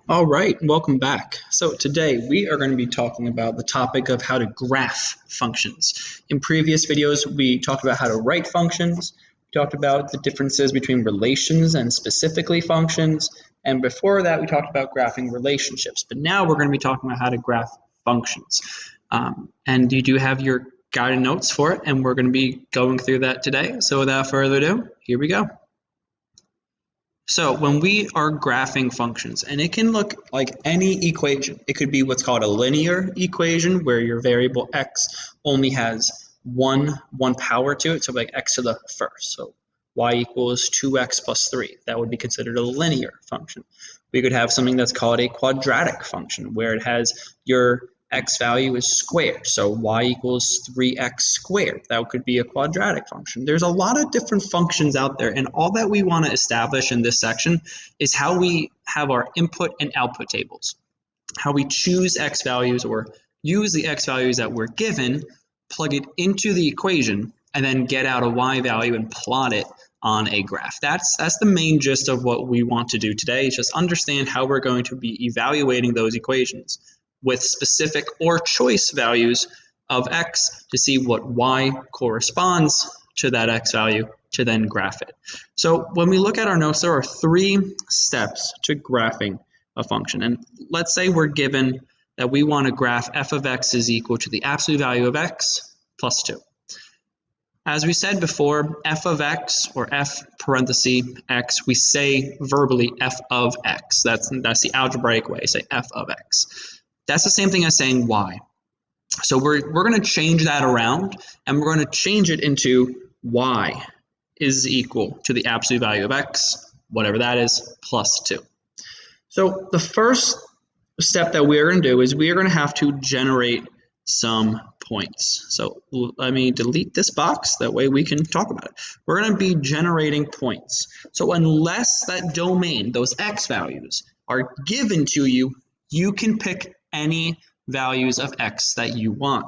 All right, welcome back. So today we are going to be talking about the topic of how to graph functions. In previous videos, we talked about how to write functions. We talked about the differences between relations and specifically functions. And before that, we talked about graphing relationships. But now we're going to be talking about how to graph functions. And you do have your guided notes for it, and we're going to be going through that today. So without further ado, here we go. So when we are graphing functions, and it can look like any equation. It could be what's called a linear equation where your variable x only has one power to it, so like x to the first. So y equals 2x plus 3. That would be considered a linear function. We could have something that's called a quadratic function where it has your x value is squared. So y equals 3x squared. That could be a quadratic function. There's a lot of different functions out there, and all that we want to establish in this section is how we have our input and output tables, how we choose x values or use the x values that we're given, plug it into the equation, and then get out a y value and plot it on a graph. That's the main gist of what we want to do today, is just understand how we're going to be evaluating those equations with specific or choice values of x to see what y corresponds to that x value to then graph it. So when we look at our notes, there are 3 steps to graphing a function. And let's say we're given that we want to graph f of x is equal to the absolute value of x plus 2. As we said before, f of x, or f parenthesis x, we say verbally f of x. That's the algebraic way, say f of x. That's the same thing as saying y. So we're going to change that around, and we're going to change it into y is equal to the absolute value of x, whatever that is, plus 2. So the first step that we're going to do is we are going to have to generate some points. So let me delete this box, that way we can talk about it. We're going to be generating points. So unless that domain, those x values, are given to you, you can pick any values of x that you want.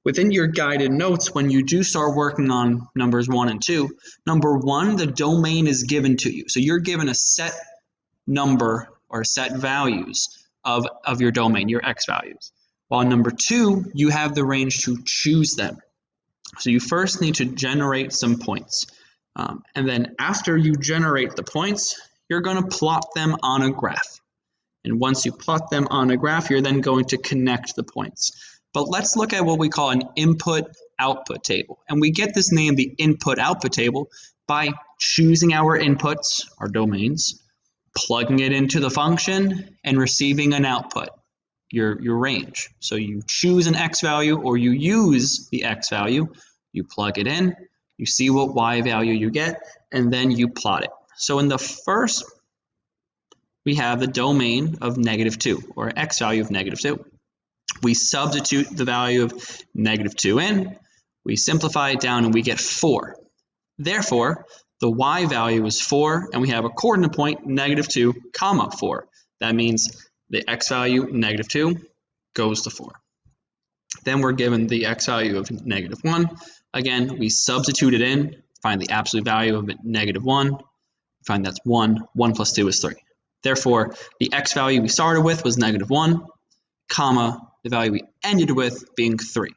Within your guided notes, when you do start working on numbers 1 and 2, number 1, the domain is given to you. So you're given a set number or set values of your domain, your x values. While number 2, you have the range to choose them. So you first need to generate some points. And then after you generate the points, you're going to plot them on a graph. And once you plot them on a graph, you're then going to connect the points. But let's look at what we call an input-output table. And we get this name, the input-output table, by choosing our inputs, our domains, plugging it into the function, and receiving an output, your range. So you choose an x value or you use the x value, you plug it in, you see what y value you get, and then you plot it. So in the first, we have the domain of -2, or x value of -2. We substitute the value of -2 in, we simplify it down, and we get 4. Therefore, the y value is 4, and we have a coordinate point, -2, comma 4. That means the x value, -2, goes to 4. Then we're given the x value of -1. Again, we substitute it in, find the absolute value of -1, find that's 1. 1 plus 2 is 3. Therefore, the x value we started with was -1, comma, the value we ended with being 3.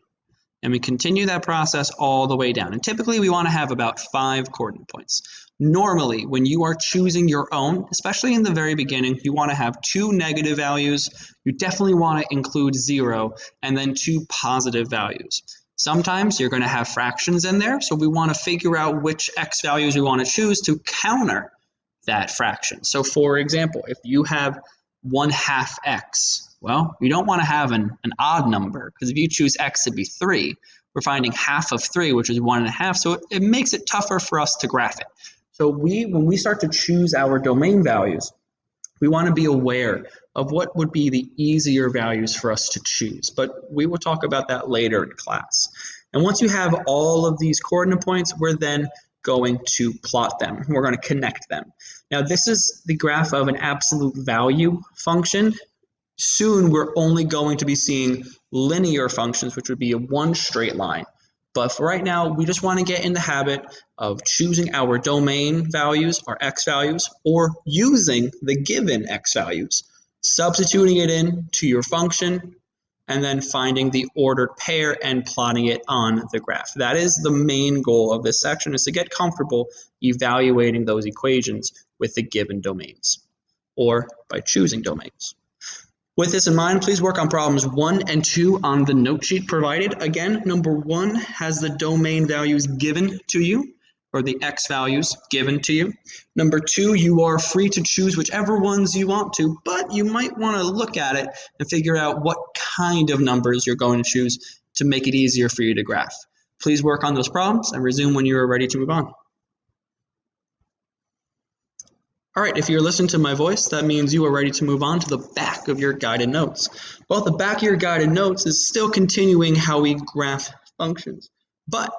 And we continue that process all the way down. And typically we want to have about 5 coordinate points. Normally, when you are choosing your own, especially in the very beginning, you want to have 2 negative values. You definitely want to include 0 and then 2 positive values. Sometimes you're going to have fractions in there, so we want to figure out which x values we want to choose to counter that fraction. So for example, if you have 1/2 x, well, you don't want to have an odd number, because if you choose x to be 3, we're finding half of 3, which is 1/2, so it makes it tougher for us to graph it. So when we start to choose our domain values, we want to be aware of what would be the easier values for us to choose, but we will talk about that later in class. And once you have all of these coordinate points, we're then going to plot them. We're going to connect them. Now, this is the graph of an absolute value function. Soon, we're only going to be seeing linear functions, which would be a one straight line. But for right now, we just want to get in the habit of choosing our domain values, our x values, or using the given x values substituting it in to your function, and then finding the ordered pair and plotting it on the graph. That is the main goal of this section, is to get comfortable evaluating those equations with the given domains, or by choosing domains. With this in mind, please work on problems 1 and 2 on the note sheet provided. Again, number 1 has the domain values given to you, or the x values given to you. Number 2, you are free to choose whichever ones you want to, but you might want to look at it and figure out what kind of numbers you're going to choose to make it easier for you to graph. Please work on those problems and resume when you are ready to move on. All right, if you're listening to my voice, that means you are ready to move on to the back of your guided notes. Well, the back of your guided notes is still continuing how we graph functions, but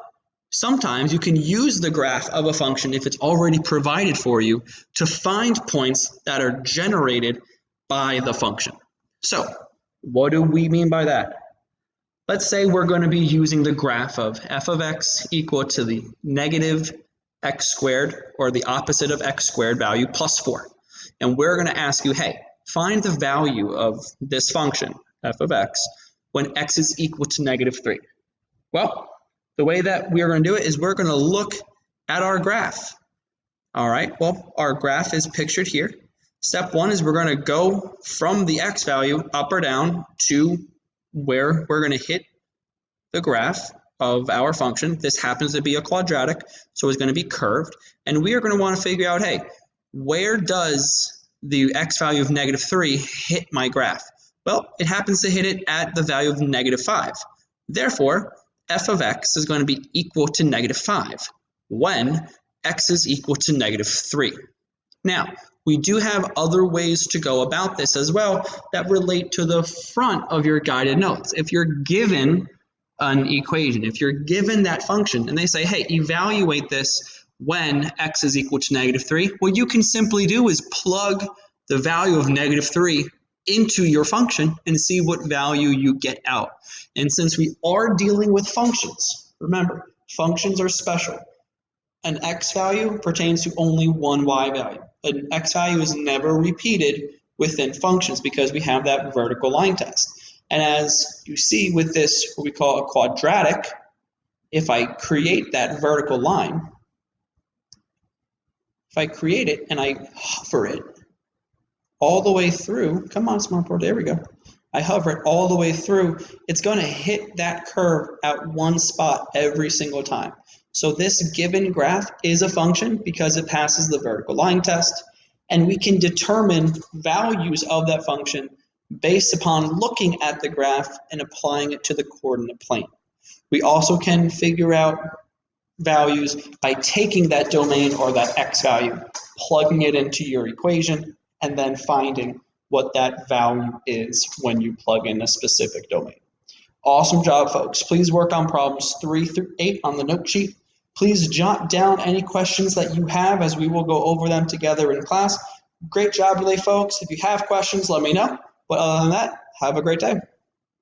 sometimes you can use the graph of a function, if it's already provided for you, to find points that are generated by the function. So, what do we mean by that? Let's say we're going to be using the graph of f of x equal to the negative x squared, or the opposite of x squared value, plus 4. And we're going to ask you, hey, find the value of this function, f of x, when x is equal to negative 3. Well, the way that we are going to do it is we're going to look at our graph. All right, well, our graph is pictured here. Step 1 is we're going to go from the x value up or down to where we're going to hit the graph of our function. This happens to be a quadratic, so it's going to be curved. And we are going to want to figure out, hey, where does the x value of negative 3 hit my graph? Well, it happens to hit it at the value of negative 5. Therefore, f of x is going to be equal to negative 5 when x is equal to negative 3. Now, we do have other ways to go about this as well that relate to the front of your guided notes. If you're given an equation, if you're given that function and they say, hey, evaluate this when x is equal to negative 3, what you can simply do is plug the value of negative 3 into your function and see what value you get out. And since we are dealing with functions, remember, functions are special. An x value pertains to only one y value. An x value is never repeated within functions because we have that vertical line test. And as you see with this, what we call a quadratic, if I create that vertical line, if I create it and I hover it all the way through, come on, smartboard, there we go. I hover it all the way through, it's going to hit that curve at one spot every single time. So this given graph is a function because it passes the vertical line test, and we can determine values of that function based upon looking at the graph and applying it to the coordinate plane. We also can figure out values by taking that domain or that x value, plugging it into your equation, and then finding what that value is when you plug in a specific domain. Awesome job, folks. Please work on problems 3 through 8 on the note sheet. Please jot down any questions that you have as we will go over them together in class. Great job today, folks. If you have questions, let me know. But other than that, have a great day.